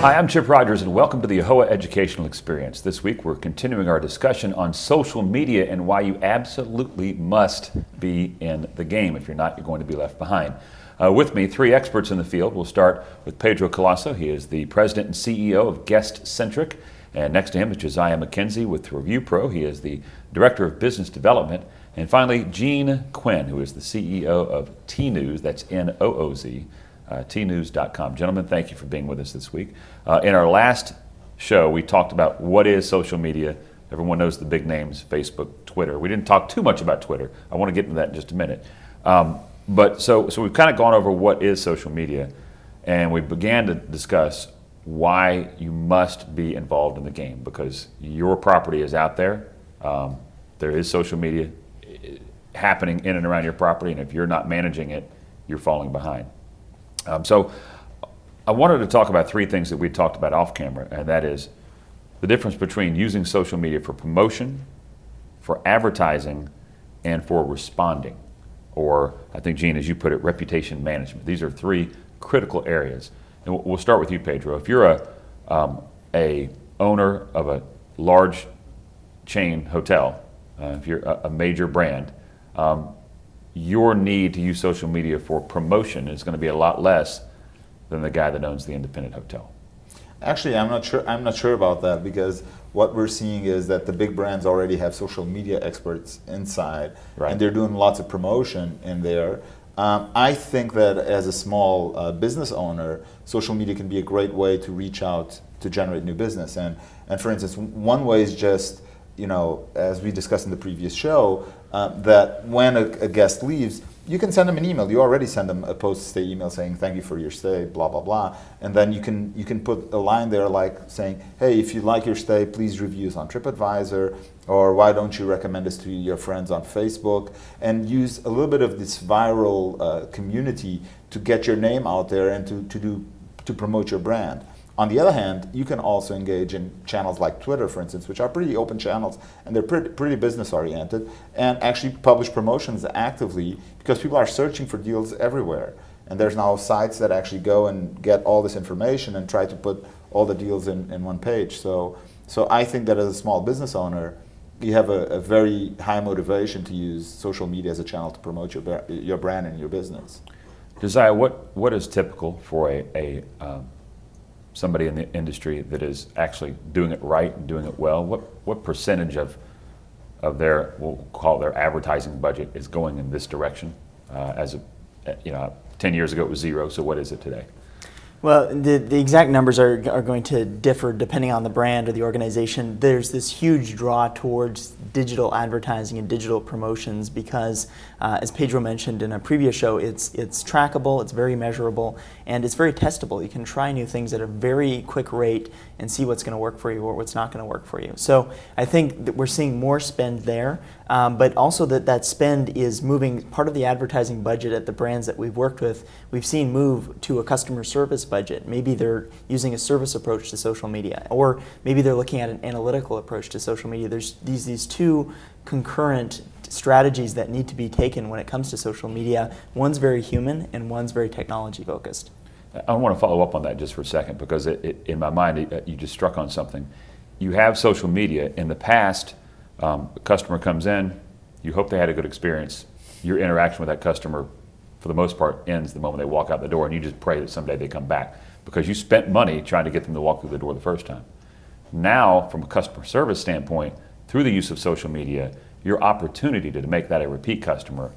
Hi, I'm Chip Rogers, and welcome to the AAHOA Educational Experience. This week, we're continuing our discussion on social media and why you absolutely must be in the game. If you're not, you're going to be left behind. With me, three experts in the field. We'll start with Pedro Colaco. He is the president and CEO of Centric. And next to him is Josiah Mackenzie with Review Pro. He is the director of business development. And finally, Quinn, who is the CEO of Tnooz, that's N-O-O-Z, Tnooz.com. Gentlemen, thank you for being with us this week. In our last show, we talked about what is social media. Everyone knows the big names, Facebook, Twitter. We didn't talk too much about Twitter. I want to get into that in just a minute. But we've kind of gone over what is social media, and we began to discuss why you must be involved in the game, because your property is out there. There is social media happening in and around your property, and if you're not managing it, you're falling behind. So I wanted to talk about three things that we talked about off camera, and that is the difference between using social media for promotion, for advertising, and for responding, or I think, Gene, as you put it, reputation management. These are three critical areas. And we'll start with you, Pedro. If you're a owner of a large chain hotel, if you're a major brand, your need to use social media for promotion is going to be a lot less than the guy that owns the independent hotel. Actually, I'm not sure about that, because what we're seeing is that the big brands already have social media experts inside, right, and they're doing lots of promotion in there. I think that as a small business owner, social media can be a great way to reach out to generate new business. And for instance, one way is just, as we discussed in the previous show, that when a guest leaves, you can send them an email. You already send them a post-stay email saying, thank you for your stay, blah, blah, blah. And then you can put a line there like saying, hey, if you like your stay, please review us on TripAdvisor, or why don't you recommend us to your friends on Facebook, and use a little bit of this viral community to get your name out there and to promote your brand. On the other hand, you can also engage in channels like Twitter, for instance, which are pretty open channels, and they're pretty business oriented, and actually publish promotions actively, because people are searching for deals everywhere. And there's now sites that actually go and get all this information and try to put all the deals in one page. So I think that as a small business owner, you have a very high motivation to use social media as a channel to promote your brand and your business. Josiah, what is typical for somebody in the industry that is actually doing it right and doing it well? What percentage of their, we'll call it their advertising budget, is going in this direction? 10 years ago it was zero, so what is it today? Well, the exact numbers are going to differ depending on the brand or the organization. There's this huge draw towards digital advertising and digital promotions because, as Pedro mentioned in a previous show, it's trackable, it's very measurable, and it's very testable. You can try new things at a very quick rate and see what's going to work for you or what's not going to work for you. So I think that we're seeing more spend there, but also that spend is moving. Part of the advertising budget at the brands that we've worked with, we've seen move to a customer service budget. Maybe they're using a service approach to social media, or maybe they're looking at an analytical approach to social media. There's these two concurrent strategies that need to be taken when it comes to social media. One's very human and one's very technology focused. I want to follow up on that just for a second, because in my mind, you just struck on something. You have social media. In the past, a customer comes in, you hope they had a good experience. Your interaction with that customer, for the most part, ends the moment they walk out the door, and you just pray that someday they come back, because you spent money trying to get them to walk through the door the first time. Now, from a customer service standpoint, through the use of social media, your opportunity to make that a repeat customer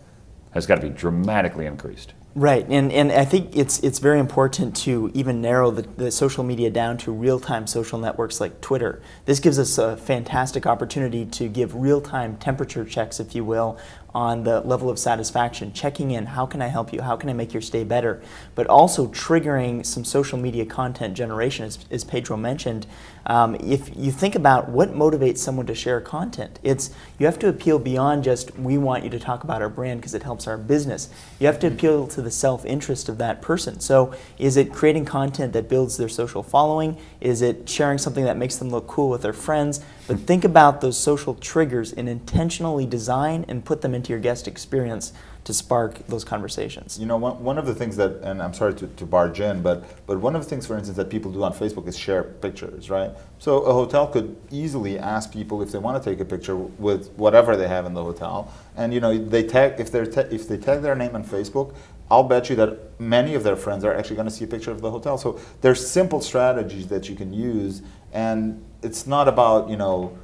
has got to be dramatically increased. Right, and I think it's very important to even narrow the social media down to real-time social networks like Twitter. This gives us a fantastic opportunity to give real-time temperature checks, if you will, on the level of satisfaction, checking in, how can I help you, how can I make your stay better, but also triggering some social media content generation, as Pedro mentioned. If you think about what motivates someone to share content, you have to appeal beyond just, we want you to talk about our brand because it helps our business. You have to appeal to the self-interest of that person. So is it creating content that builds their social following? Is it sharing something that makes them look cool with their friends? But think about those social triggers and intentionally design and put them into your guest experience to spark those conversations. You know, one of the things that, and I'm sorry to barge in, but one of the things, for instance, that people do on Facebook is share pictures, right? So a hotel could easily ask people if they want to take a picture with whatever they have in the hotel, and you know, they tag, if they tag their name on Facebook, I'll bet you that many of their friends are actually going to see a picture of the hotel. So there's simple strategies that you can use, and it's not about, you know,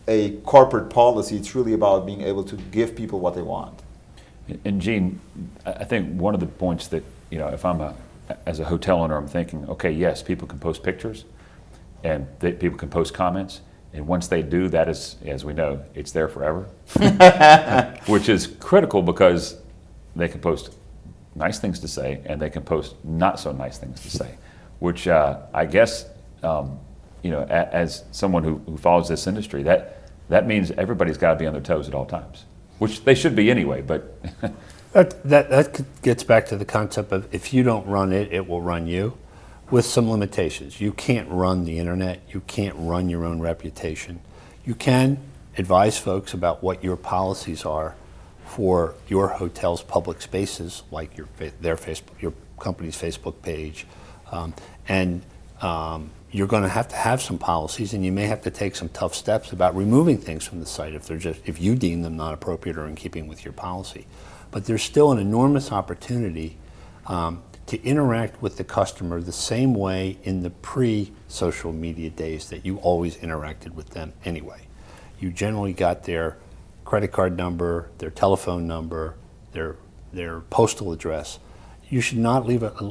a corporate policy. It's really about being able to give people what they want. And Gene, I think one of the points that, you know, if as a hotel owner, I'm thinking, okay, yes, people can post pictures and people can post comments. And once they do, that is, as we know, it's there forever, which is critical because they can post nice things to say and they can post not so nice things to say, which I guess, you know, as someone who follows this industry, that means everybody's got to be on their toes at all times. Which they should be anyway, but that gets back to the concept of if you don't run it, it will run you, with some limitations. You can't run the internet. You can't run your own reputation. You can advise folks about what your policies are for your hotel's public spaces, like your company's Facebook page, and you're going to have some policies, and you may have to take some tough steps about removing things from the site if you deem them not appropriate or in keeping with your policy. But there's still an enormous opportunity to interact with the customer the same way in the pre-social media days that you always interacted with them anyway. You generally got their credit card number, their telephone number, their postal address. You should not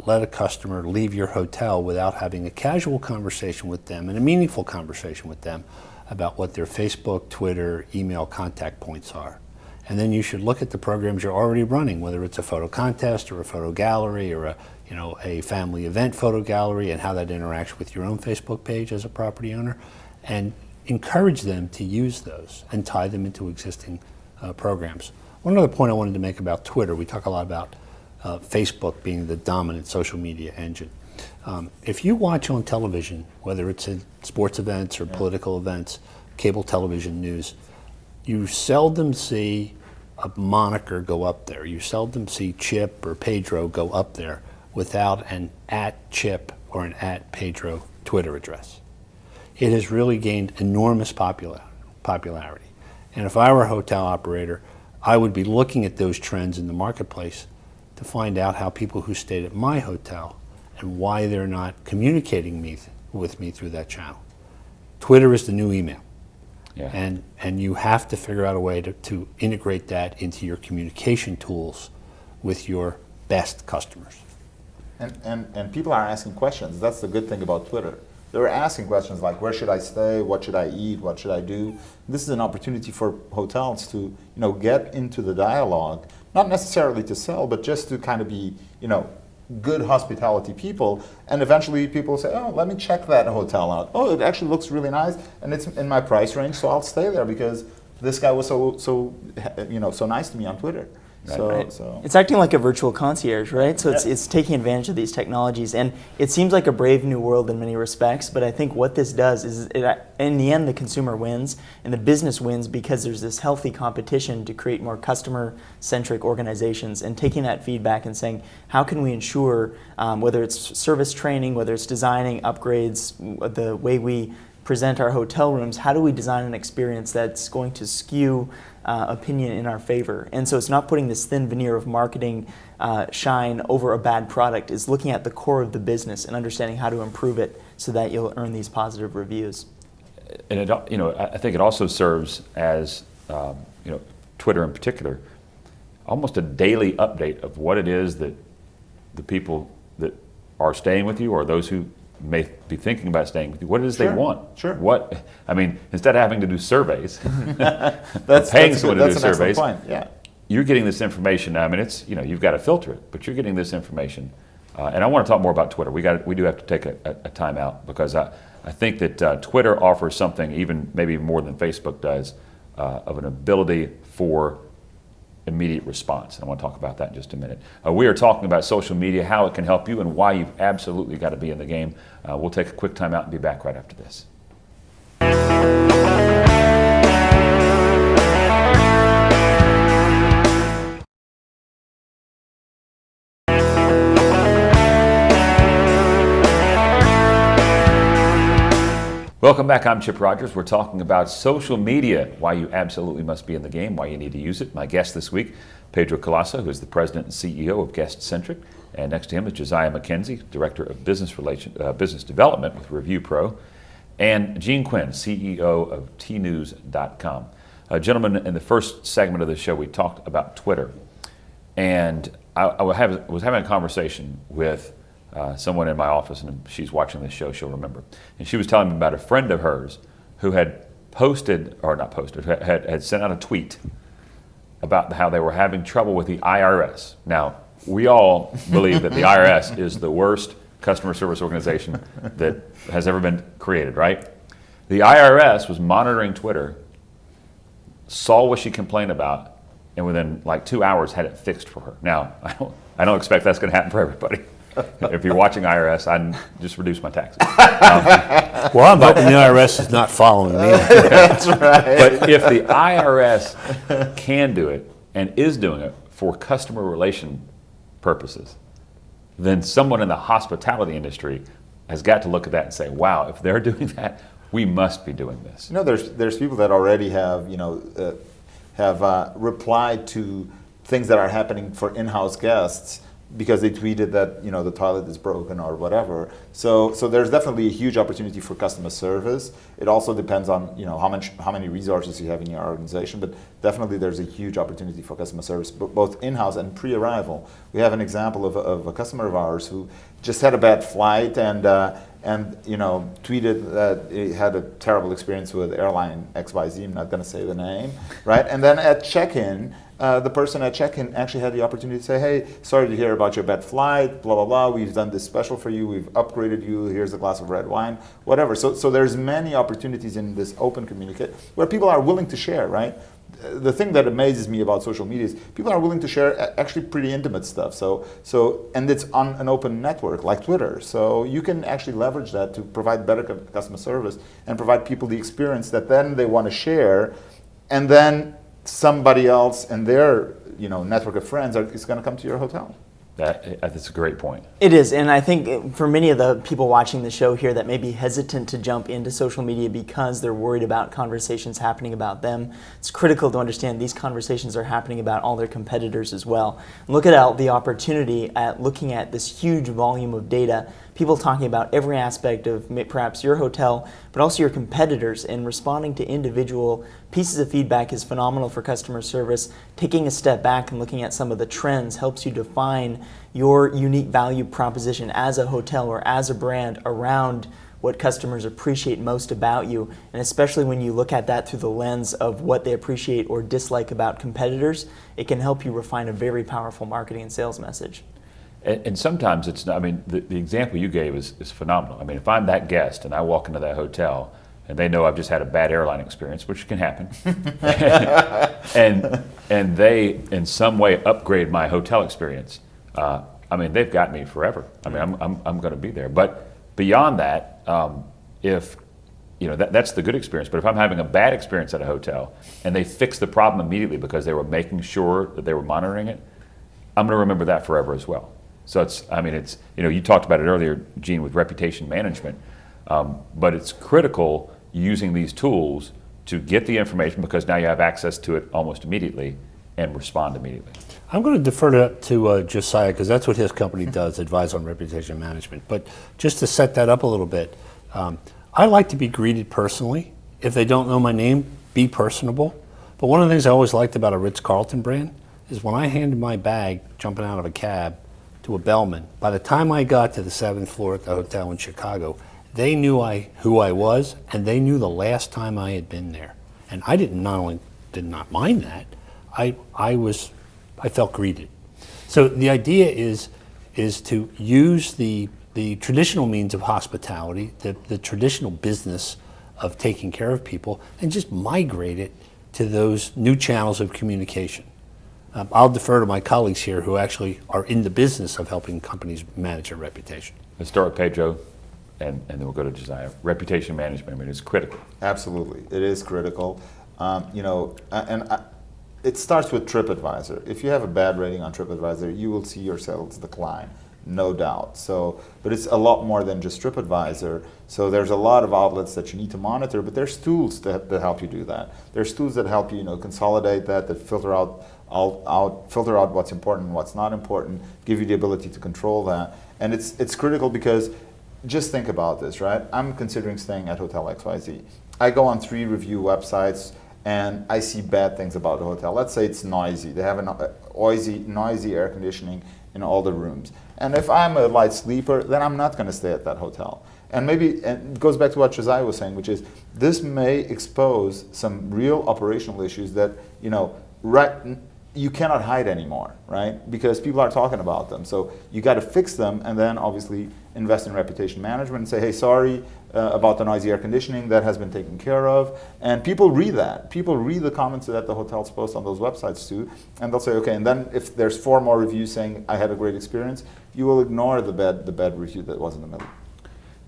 let a customer leave your hotel without having a casual conversation with them and a meaningful conversation with them about what their Facebook, Twitter, email contact points are. And then you should look at the programs you're already running, whether it's a photo contest or a photo gallery or a family event photo gallery, and how that interacts with your own Facebook page as a property owner, and encourage them to use those and tie them into existing programs. One other point I wanted to make about Twitter, we talk a lot about Facebook being the dominant social media engine. If you watch on television, whether it's in sports events or political events, cable television news, you seldom see a moniker go up there. You seldom see Chip or Pedro go up there without an @Chip or an @Pedro Twitter address. It has really gained enormous popularity. And if I were a hotel operator, I would be looking at those trends in the marketplace to find out how people who stayed at my hotel and why they're not communicating with me through that channel. Twitter is the new email. yeah. And you have to figure out a way to integrate that into your communication tools with your best customers. And people are asking questions. That's the good thing about Twitter. They're asking questions like, where should I stay? What should I eat? What should I do? This is an opportunity for hotels to, you know, get into the dialogue, not necessarily to sell, but just to kind of be, you know, good hospitality people. And eventually people say, oh, let me check that hotel out. Oh, it actually looks really nice, and it's in my price range, so I'll stay there because this guy was so nice to me on Twitter. Right. So It's acting like a virtual concierge, right? So it's taking advantage of these technologies, and it seems like a brave new world in many respects. But I think what this does is, in the end, the consumer wins and the business wins because there's this healthy competition to create more customer-centric organizations, and taking that feedback and saying, how can we ensure, whether it's service training, whether it's designing upgrades, the way we present our hotel rooms, how do we design an experience that's going to skew opinion in our favor? And so it's not putting this thin veneer of marketing shine over a bad product. It's looking at the core of the business and understanding how to improve it so that you'll earn these positive reviews. And I think it also serves as, Twitter in particular, almost a daily update of what it is that the people that are staying with you, or those who may be thinking about staying with you, what it is they want. Sure. Instead of having to do surveys, that's paying someone to do an surveys, excellent point. Yeah. you're getting this information. I mean, it's, you've got to filter it, but you're getting this information. And I want to talk more about Twitter. We do have to take a time out, because I think that Twitter offers something even maybe more than Facebook does, of an ability for immediate response. And I want to talk about that in just a minute. We are talking about social media, how it can help you, and why you've absolutely got to be in the game. We'll take a quick time out and be back right after this. Welcome back. I'm Chip Rogers. We're talking about social media, why you absolutely must be in the game, why you need to use it. My guest this week, Pedro Colaco, who is the president and CEO of Centric, and next to him is Josiah Mackenzie, director of business development with Review Pro, and Quinn, CEO of Tnooz.com. Gentlemen, in the first segment of the show, we talked about Twitter, and I was having a conversation with someone in my office, and she's watching this show, she'll remember. And she was telling me about a friend of hers who had had sent out a tweet about how they were having trouble with the IRS. Now, we all believe that the IRS is the worst customer service organization that has ever been created, right? The IRS was monitoring Twitter, saw what she complained about, and within like 2 hours had it fixed for her. Now, I don't expect that's going to happen for everybody. If you're watching IRS, I'd just reduce my taxes. Well, I'm hoping the IRS is not following me. That's right. But if the IRS can do it and is doing it for customer relation purposes, then someone in the hospitality industry has got to look at that and say, wow, if they're doing that, we must be doing this. You know, there's people that already have, replied to things that are happening for in-house guests because they tweeted that, the toilet is broken or whatever. So there's definitely a huge opportunity for customer service. It also depends on, how many resources you have in your organization, but definitely there's a huge opportunity for customer service, both in-house and pre-arrival. We have an example of a customer of ours who just had a bad flight and tweeted that he had a terrible experience with airline XYZ. I'm not going to say the name, right? And then at check-in, the person at check-in actually had the opportunity to say, hey, sorry to hear about your bad flight, blah, blah, blah. We've done this special for you. We've upgraded you. Here's a glass of red wine, whatever. So there's many opportunities in this open communicate where people are willing to share, right? The thing that amazes me about social media is people are willing to share actually pretty intimate stuff. And it's on an open network like Twitter. So you can actually leverage that to provide better customer service and provide people the experience that then they want to share, and then somebody else and their network of friends is going to come to your hotel. That's a great point. It is, and I think for many of the people watching the show here that may be hesitant to jump into social media because they're worried about conversations happening about them, it's critical to understand these conversations are happening about all their competitors as well. Look at the opportunity at looking at this huge volume of data, people talking about every aspect of perhaps your hotel, but also your competitors, and responding to individual pieces of feedback is phenomenal for customer service. Taking a step back and looking at some of the trends helps you define your unique value proposition as a hotel or as a brand around what customers appreciate most about you, and especially when you look at that through the lens of what they appreciate or dislike about competitors, it can help you refine a very powerful marketing and sales message. And sometimes it's not, the example you gave is phenomenal. If I'm that guest and I walk into that hotel and they know I've just had a bad airline experience, which can happen, and they in some way upgrade my hotel experience, they've got me forever. I'm going to be there. But beyond that, if that's the good experience. But if I'm having a bad experience at a hotel and they fix the problem immediately because they were making sure that they were monitoring it, I'm going to remember that forever as well. So it's you talked about it earlier, Gene, with reputation management, but it's critical using these tools to get the information because now you have access to it almost immediately and respond immediately. I'm going to defer to Josiah because that's what his company does, advise on reputation management. But just to set that up a little bit, I like to be greeted personally. If they don't know my name, be personable. But one of the things I always liked about a Ritz-Carlton brand is when I handed my bag jumping out of a cab to a bellman, by the time I got to the 7th floor at the hotel in Chicago, they knew who I was, and they knew the last time I had been there. And I did not mind that. I felt greeted. So the idea is to use the traditional means of hospitality, the traditional business of taking care of people, and just migrate it to those new channels of communication. I'll defer to my colleagues here who actually are in the business of helping companies manage their reputation. Let's start with Pedro, and then we'll go to Josiah. Reputation management, I mean, it's critical. Absolutely, it is critical. It starts with TripAdvisor. If you have a bad rating on TripAdvisor, you will see your sales decline, no doubt. So, but it's a lot more than just TripAdvisor. So there's a lot of outlets that you need to monitor, but there's tools that help you do that. There's tools that help you, consolidate that filter out what's important and what's not important, give you the ability to control that. And it's critical because just think about this, right? I'm considering staying at Hotel XYZ. I go on 3 review websites and I see bad things about the hotel. Let's say it's noisy. They have a noisy air conditioning in all the rooms. And if I'm a light sleeper, then I'm not going to stay at that hotel. And it goes back to what Josiah was saying, which is this may expose some real operational issues that, you cannot hide anymore, right? Because people are talking about them. So you got to fix them and then obviously invest in reputation management and say, hey, sorry about the noisy air conditioning, that has been taken care of. And people read that. People read the comments that the hotels post on those websites too, and they'll say, okay, and then if there's 4 more reviews saying I had a great experience, you will ignore the bad review that was in the middle.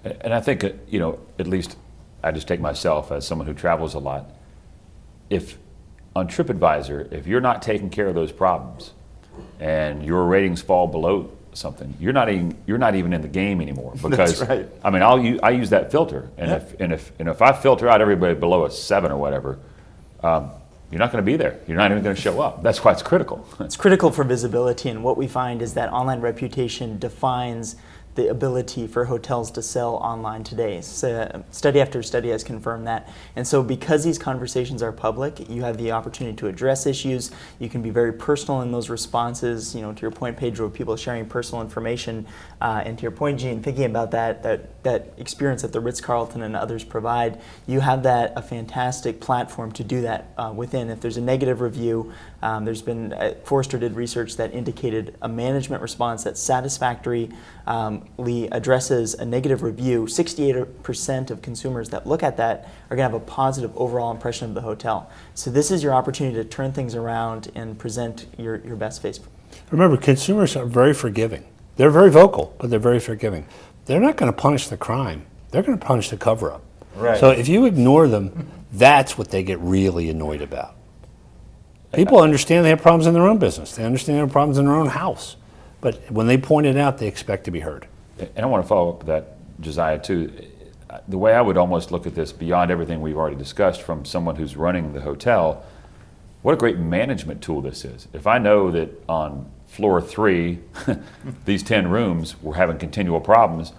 And I think, at least I just take myself as someone who travels a lot. If on TripAdvisor, if you're not taking care of those problems and your ratings fall below something, you're not even in the game anymore. Because that's right. I mean, I use that filter, and if I filter out everybody below a 7 or whatever, you're not going to be there. You're not even going to show up. That's why it's critical. It's critical for visibility, and what we find is that online reputation defines the ability for hotels to sell online today. So study after study has confirmed that. And so because these conversations are public, you have the opportunity to address issues. You can be very personal in those responses. To your point, Pedro, people sharing personal information. And to your point, Gene, thinking about that experience that the Ritz-Carlton and others provide, you have a fantastic platform to do that within. If there's a negative review, there's been, Forrester did research that indicated a management response that's satisfactory, addresses a negative review. 68% of consumers that look at that are going to have a positive overall impression of the hotel. So this is your opportunity to turn things around and present your best face. Remember, consumers are very forgiving. They're very vocal, but they're very forgiving. They're not going to punish the crime. They're going to punish the cover-up. Right. So if you ignore them, that's what they get really annoyed about. People understand they have problems in their own business. They understand they have problems in their own house. But when they point it out, they expect to be heard. And I want to follow up with that, Josiah, too. The way I would almost look at this, beyond everything we've already discussed from someone who's running the hotel, what a great management tool this is. If I know that on floor 3, these 10 rooms were having continual problems,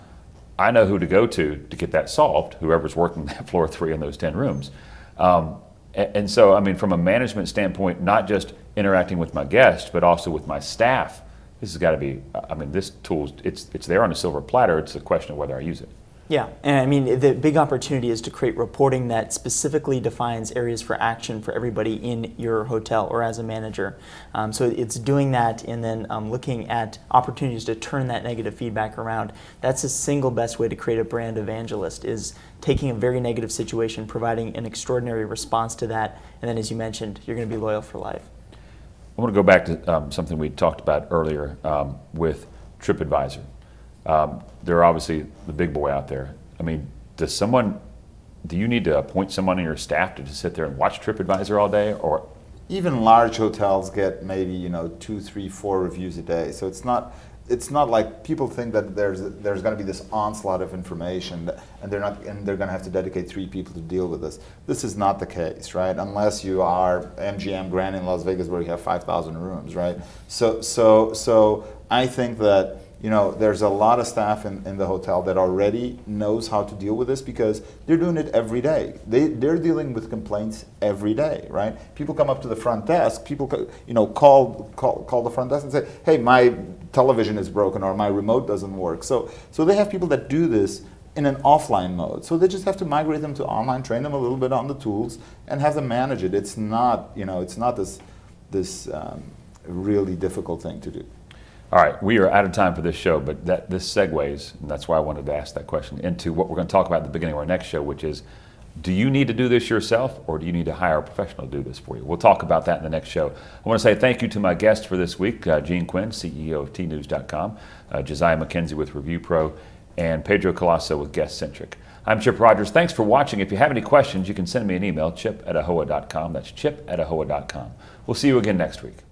I know who to go to get that solved, whoever's working that floor 3 in those 10 rooms. And so, I mean, from a management standpoint, not just interacting with my guests, but also with my staff, this has got to be, I mean, this tool, it's there on a silver platter. It's a question of whether I use it. Yeah, and I mean, the big opportunity is to create reporting that specifically defines areas for action for everybody in your hotel or as a manager. So it's doing that and then looking at opportunities to turn that negative feedback around. That's the single best way to create a brand evangelist, is taking a very negative situation, providing an extraordinary response to that, and then as you mentioned, you're going to be loyal for life. I want to go back to something we talked about earlier with TripAdvisor. They're obviously the big boy out there. I mean, do you need to appoint someone on your staff to just sit there and watch TripAdvisor all day? Or even large hotels get maybe 2, 3, 4 reviews a day. So it's not like people think that there's going to be this onslaught of information and they're going to have to dedicate 3 people to deal with this. This is not the case, right? Unless you are MGM Grand in Las Vegas where you have 5,000 rooms, right? So I think that there's a lot of staff in the hotel that already knows how to deal with this because they're doing it every day. They're dealing with complaints every day, right? People come up to the front desk. People, call the front desk and say, "Hey, my television is broken or my remote doesn't work." So they have people that do this in an offline mode. So they just have to migrate them to online, train them a little bit on the tools, and have them manage it. It's not, this really difficult thing to do. all right, we are out of time for this show, but this segues, and that's why I wanted to ask that question, into what we're going to talk about at the beginning of our next show, which is Do you need to do this yourself, or do you need to hire a professional to do this for you? We'll talk about that in the next show. I want to say thank you to my guests for this week, Quinn, CEO of Tnooz.com, Josiah Mackenzie with Review Pro, and Pedro Colaco with Guest Centric. I'm Chip Rogers. Thanks for watching. If you have any questions, you can send me an email, chip@AAHOA.com. That's chip@AAHOA.com. We'll see you again next week.